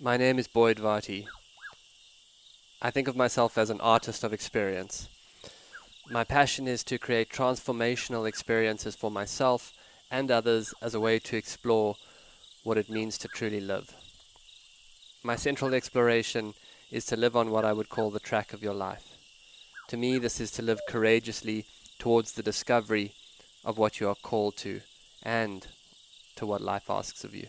My name is Boyd Varty. I think of myself as an artist of experience. My passion is to create transformational experiences for myself and others as a way to explore what it means to truly live. My central exploration is to live on what I would call the track of your life. To me, this is to live courageously towards the discovery of what you are called to and to what life asks of you.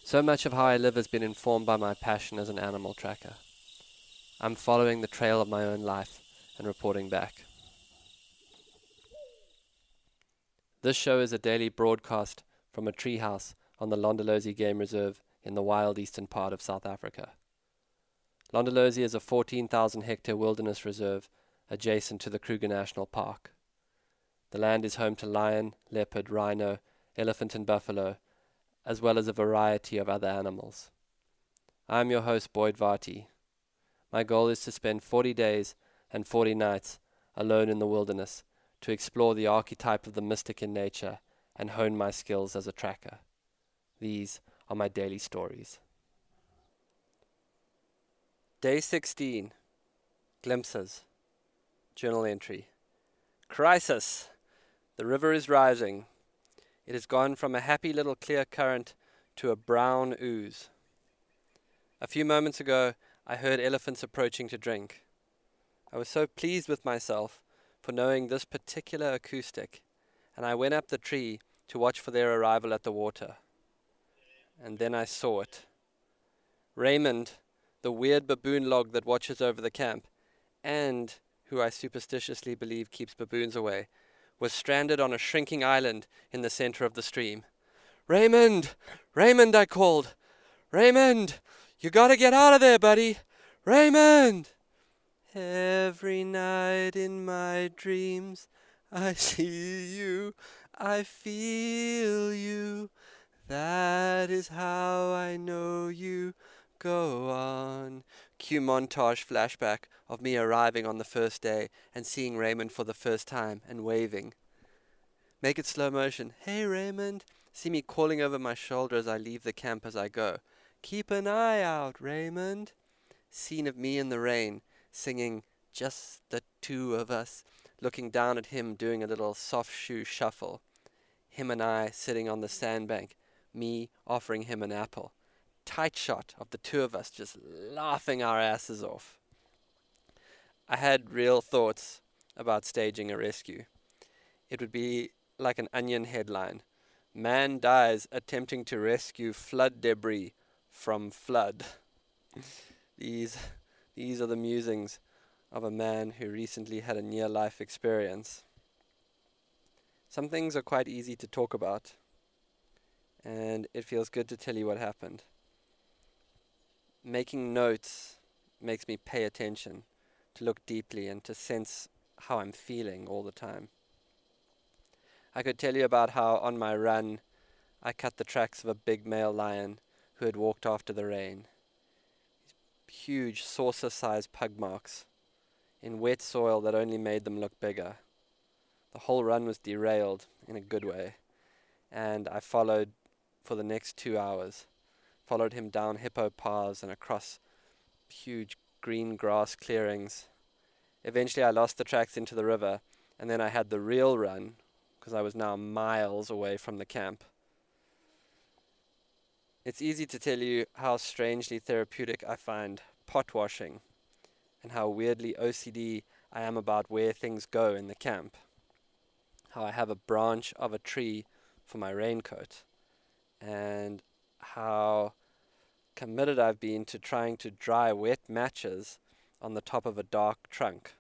So much of how I live has been informed by my passion as an animal tracker. I'm following the trail of my own life and reporting back. This show is a daily broadcast from a treehouse on the Londolozi Game Reserve in the wild eastern part of South Africa. Londolozi is a 14,000 hectare wilderness reserve adjacent to the Kruger National Park. The land is home to lion, leopard, rhino, elephant and buffalo, as well as a variety of other animals. I am your host, Boyd Varty. My goal is to spend 40 days and 40 nights alone in the wilderness to explore the archetype of the mystic in nature and hone my skills as a tracker. These are my daily stories. Day 16. Glimpses. Journal entry. Crisis. The river is rising. It has gone from a happy little clear current to a brown ooze. A few moments ago, I heard elephants approaching to drink. I was so pleased with myself for knowing this particular acoustic, and I went up the tree to watch for their arrival at the water. And then I saw it. Raymond, the weird baboon log that watches over the camp, and who I superstitiously believe keeps baboons away, was stranded on a shrinking island in the center of the stream. "Raymond! Raymond!" I called. "Raymond! You gotta get out of there, buddy! Raymond!" Every night in my dreams I see you, I feel you. That is how I know you. Go on. Cue montage flashback of me arriving on the first day and seeing Raymond for the first time and waving. Make it slow motion. "Hey Raymond." See me calling over my shoulder as I leave the camp as I go. "Keep an eye out, Raymond." Scene of me in the rain, singing "Just the Two of Us," looking down at him doing a little soft shoe shuffle. Him and I sitting on the sandbank, me offering him an apple. Tight shot of the two of us just laughing our asses off. I had real thoughts about staging a rescue. It would be like an Onion headline. "Man dies attempting to rescue flood debris from flood." These are the musings of a man who recently had a near-life experience. Some things are quite easy to talk about, and it feels good to tell you what happened. Making notes makes me pay attention, to look deeply and to sense how I'm feeling all the time. I could tell you about how on my run I cut the tracks of a big male lion who had walked after the rain. Huge saucer-sized pug marks in wet soil that only made them look bigger. The whole run was derailed in a good way, and I followed for the next 2 hours. Followed him down hippo paths and across huge green grass clearings. Eventually I lost the tracks into the river, and then I had the real run, because I was now miles away from the camp. It's easy to tell you how strangely therapeutic I find pot washing, and how weirdly OCD I am about where things go in the camp. How I have a branch of a tree for my raincoat, and how committed I've been to trying to dry wet matches on the top of a dark trunk.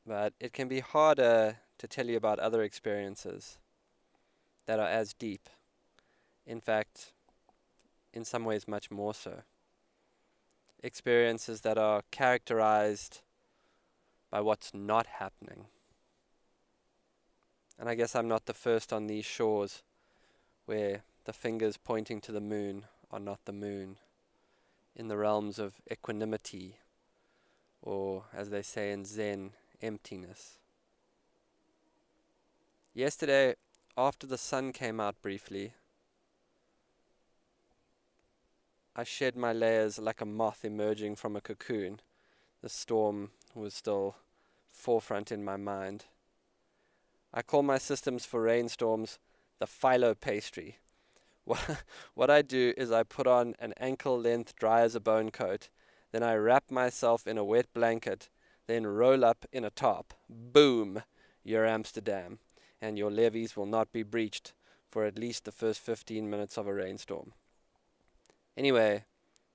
But it can be harder to tell you about other experiences that are as deep. In fact, in some ways much more so. Experiences that are characterized by what's not happening. And I guess I'm not the first on these shores where the fingers pointing to the moon are not the moon, in the realms of equanimity, or as they say in Zen, emptiness. Yesterday, after the sun came out briefly, I shed my layers like a moth emerging from a cocoon. The storm was still forefront in my mind. I call my systems for rainstorms the phyllo pastry. What I do is I put on an ankle-length dry as a bone coat, then I wrap myself in a wet blanket, then roll up in a tarp. Boom! You're Amsterdam, and your levees will not be breached for at least the first 15 minutes of a rainstorm. Anyway,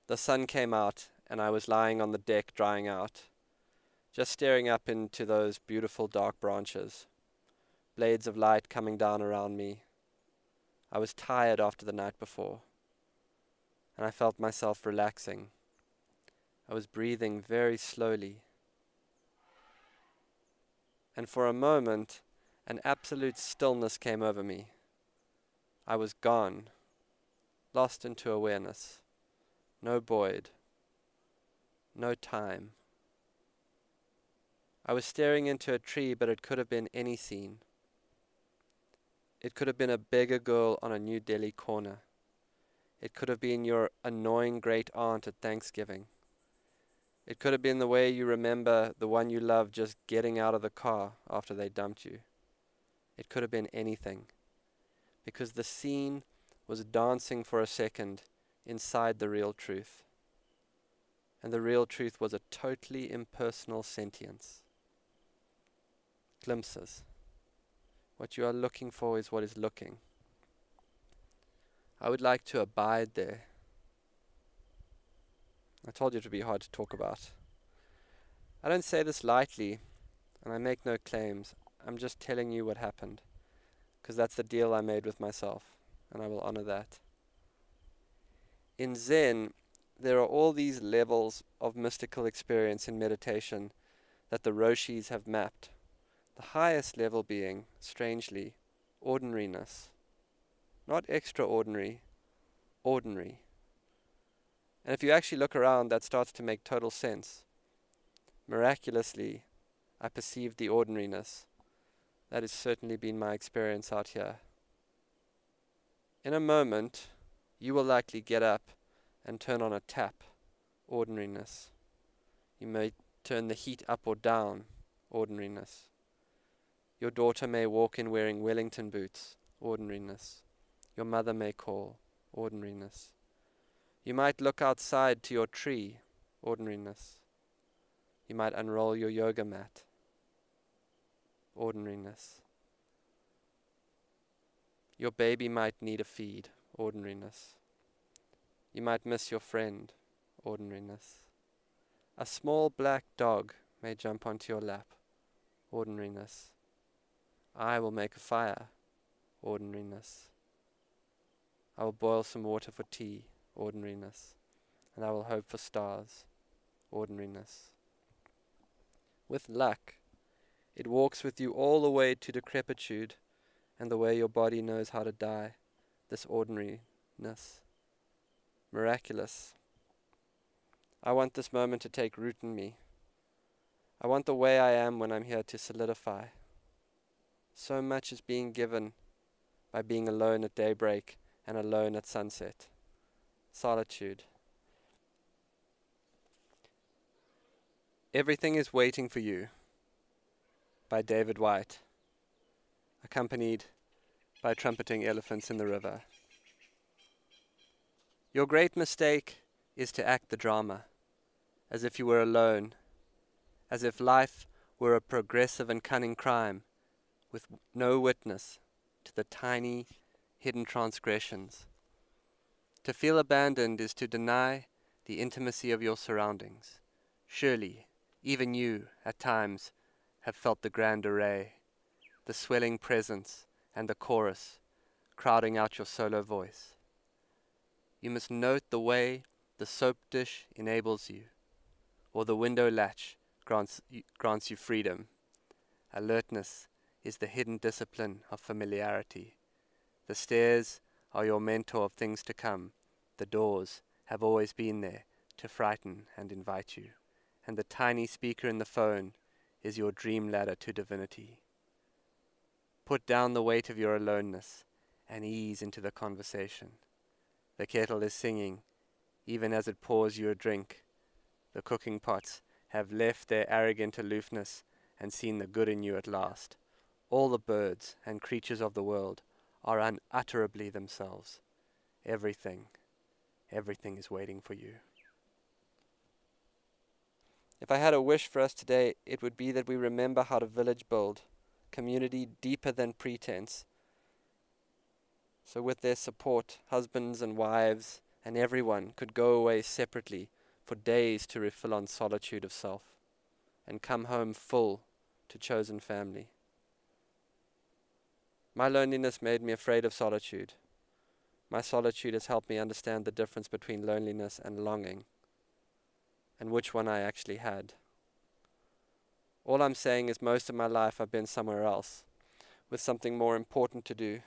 the sun came out, and I was lying on the deck drying out, just staring up into those beautiful dark branches, blades of light coming down around me. I was tired after the night before, and I felt myself relaxing. I was breathing very slowly, and for a moment, an absolute stillness came over me. I was gone, lost into awareness. No Boyd, no time. I was staring into a tree, but it could have been any scene. It could have been a beggar girl on a New Delhi corner. It could have been your annoying great aunt at Thanksgiving. It could have been the way you remember the one you loved just getting out of the car after they dumped you. It could have been anything, because the scene was dancing for a second inside the real truth. And the real truth was a totally impersonal sentience. Glimpses. What you are looking for is what is looking. I would like to abide there. I told you it would be hard to talk about. I don't say this lightly, and I make no claims. I'm just telling you what happened, because that's the deal I made with myself, and I will honor that. In Zen, there are all these levels of mystical experience in meditation that the Rōshis have mapped. The highest level being, strangely, ordinariness. Not extraordinary, ordinary. And if you actually look around, that starts to make total sense. Miraculously, I perceived the ordinariness. That has certainly been my experience out here. In a moment, you will likely get up and turn on a tap, ordinariness. You may turn the heat up or down, ordinariness. Your daughter may walk in wearing Wellington boots, ordinariness. Your mother may call, ordinariness. You might look outside to your tree, ordinariness. You might unroll your yoga mat, ordinariness. Your baby might need a feed, ordinariness. You might miss your friend, ordinariness. A small black dog may jump onto your lap, ordinariness. I will make a fire, ordinariness. I will boil some water for tea, ordinariness. And I will hope for stars, ordinariness. With luck, it walks with you all the way to decrepitude and the way your body knows how to die, this ordinariness. Miraculous. I want this moment to take root in me. I want the way I am when I'm here to solidify. So much is being given by being alone at daybreak and alone at sunset. Solitude. Everything is Waiting for You by David White, accompanied by trumpeting elephants in the river. Your great mistake is to act the drama, as if you were alone, as if life were a progressive and cunning crime, with no witness to the tiny, hidden transgressions. To feel abandoned is to deny the intimacy of your surroundings. Surely, even you, at times, have felt the grand array, the swelling presence and the chorus, crowding out your solo voice. You must note the way the soap dish enables you, or the window latch grants you freedom. Alertness is the hidden discipline of familiarity. The stairs are your mentor of things to come. The doors have always been there to frighten and invite you. And the tiny speaker in the phone is your dream ladder to divinity. Put down the weight of your aloneness and ease into the conversation. The kettle is singing, even as it pours you a drink. The cooking pots have left their arrogant aloofness and seen the good in you at last. All the birds and creatures of the world are unutterably themselves. Everything is waiting for you. If I had a wish for us today, it would be that we remember how to village build, community deeper than pretense. So with their support, husbands and wives and everyone could go away separately for days to refill on solitude of self, and come home full to chosen family. My loneliness made me afraid of solitude. My solitude has helped me understand the difference between loneliness and longing, and which one I actually had. All I'm saying is most of my life I've been somewhere else, with something more important to do,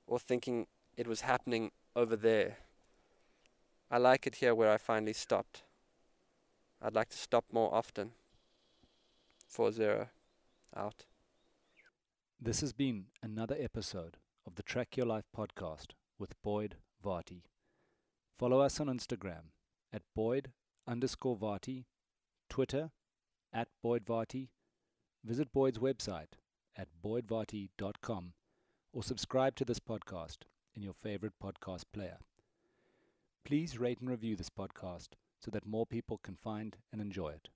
or thinking it was happening over there. I like it here where I finally stopped. I'd like to stop more often. 4-0. Out. This has been another episode of the Track Your Life podcast with Boyd Varty. Follow us on Instagram at Boyd_Varty, Twitter at Boyd Varty. Visit Boyd's website at boydvarty.com or subscribe to this podcast in your favorite podcast player. Please rate and review this podcast so that more people can find and enjoy it.